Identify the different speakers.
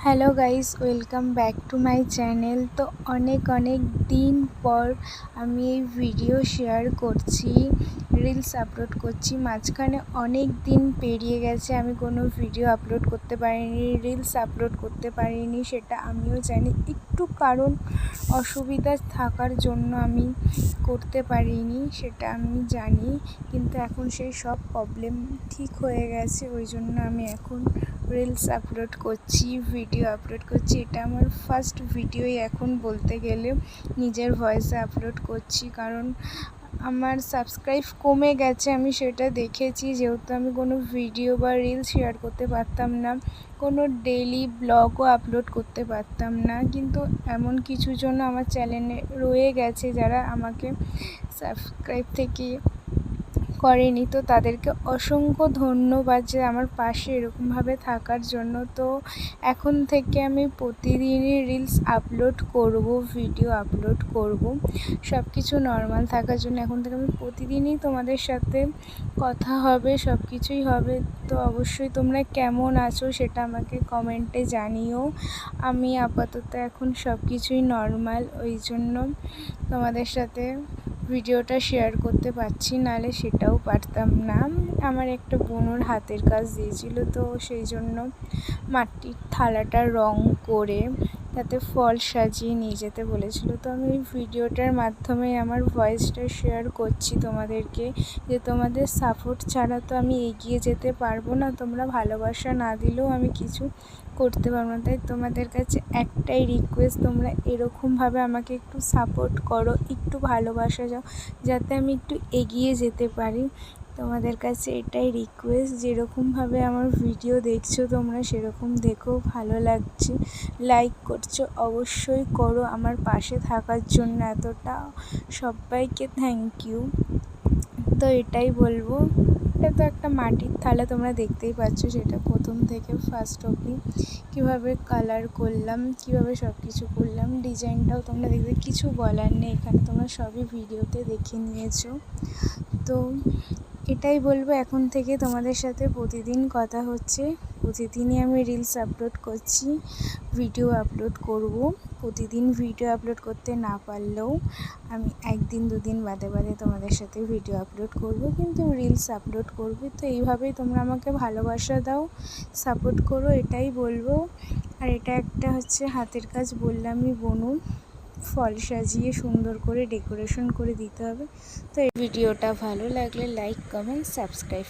Speaker 1: Hello guys, welcome back to my channel. তো অনেক দিন পর আমি এই ভিডিও শেয়ার করছি, রিলস আপলোড করছি। মাঝখানে অনেক দিন পেরিয়ে গেছে, আমি কোনো ভিডিও আপলোড করতে পারিনি, রিলস আপলোড করতে পারিনি। সেটা আমিও জানি, একটু কারণ অসুবিধা থাকার জন্য আমি করতে পারিনি, সেটা আমি জানি। কিন্তু এখন সেই সব প্রবলেম ঠিক হয়ে গেছে, ওই জন্য আমি এখন রিলস আপলোড করছি, ভিডিও আপলোড করছি। এটা আমার ফার্স্ট ভিডিওই এখন বলতে গেলে নিজের ভয়েসে আপলোড করছি, কারণ আমার সাবস্ক্রাইব কমে গেছে। আমি সেটা দেখেছি, যেহেতু আমি কোনো ভিডিও বা রিলস শেয়ার করতে পারতাম না, কোনো ডেইলি ব্লগও আপলোড করতে পারতাম না। কিন্তু এমন কিছু জন্য আমার চ্যানেলে রয়ে গেছে যারা আমাকে সাবস্ক্রাইব থেকে করেনি, তো তাদেরকে অসংখ্য ধন্যবাদ যে আমার পাশে এরকমভাবে থাকার জন্য। তো এখন থেকে আমি প্রতিদিনই রিলস আপলোড করব, ভিডিও আপলোড করব, সব কিছু নর্মাল থাকার জন্য এখন থেকে আমি প্রতিদিনই তোমাদের সাথে কথা হবে, সব কিছুই হবে। তো অবশ্যই তোমরা কেমন আছো সেটা আমাকে কমেন্টে জানিও। আমি আপাতত এখন সব কিছুই নর্মাল, ওই জন্য তোমাদের সাথে ভিডিওটা শেয়ার করতে পারছি, নাহলে সেটাও পারতাম না। আমার একটা বোনের হাতের কাজ দিয়েছিল, তো সেই জন্য মাটির থালাটা রং করে তাতে ফল সাজিয়ে নিয়ে যেতে বলেছিল। তো আমি এই ভিডিওটার মাধ্যমে আমার ভয়েসটা শেয়ার করছি তোমাদেরকে, যে তোমাদের সাপোর্ট ছাড়া তো আমি এগিয়ে যেতে পারবো না। তোমরা ভালোবাসা না দিলেও আমি কিছু করতে পারবো না। তাই তোমাদের কাছে একটাই রিকোয়েস্ট, তোমরা এরকমভাবে আমাকে একটু সাপোর্ট করো, একটু ভালোবাসা যাও, যাতে আমি একটু এগিয়ে যেতে পারি। তোমাদের কাছে এটাই রিকোয়েস্ট, যেরকমভাবে আমার ভিডিও দেখছো তোমরা সেরকম দেখো, ভালো লাগছে লাইক করছো, অবশ্যই করো। আমার পাশে থাকার জন্য এতটা সবাইকে থ্যাংক ইউ। তো এটাই বলবো। এটা তো একটা মাটির থালা, তোমরা দেখতেই পাচ্ছ সেটা প্রথম থেকে ফার্স্ট অবধি কীভাবে কালার করলাম, কীভাবে সব কিছু করলাম, ডিজাইনটাও তোমরা দেখতে, কিছু বলার নেই এখানে, তোমরা সবই ভিডিওতে দেখে নিয়েছো। তো এটাই বলবো, এখন থেকে তোমাদের সাথে প্রতিদিন কথা হচ্ছে, প্রতিদিনই আমি রিলস আপলোড করছি, ভিডিও আপলোড করব। প্রতিদিন ভিডিও আপলোড করতে না পারলেও আমি একদিন দুদিন বাদে তোমাদের সাথে ভিডিও আপলোড করব, কিন্তু রিলস আপলোড করব। তো এইভাবেই তোমরা আমাকে ভালোবাসা দাও, সাপোর্ট করো, এটাই বলবো। আর এটা একটা হচ্ছে হাতের কাজ, বললামই বনুন, ফল সাজিয়ে সুন্দর করে ডেকোরেশন করে দিতে হবে। তো এই ভিডিওটা ভালো লাগলে লাইক, কমেন্ট, সাবস্ক্রাইব।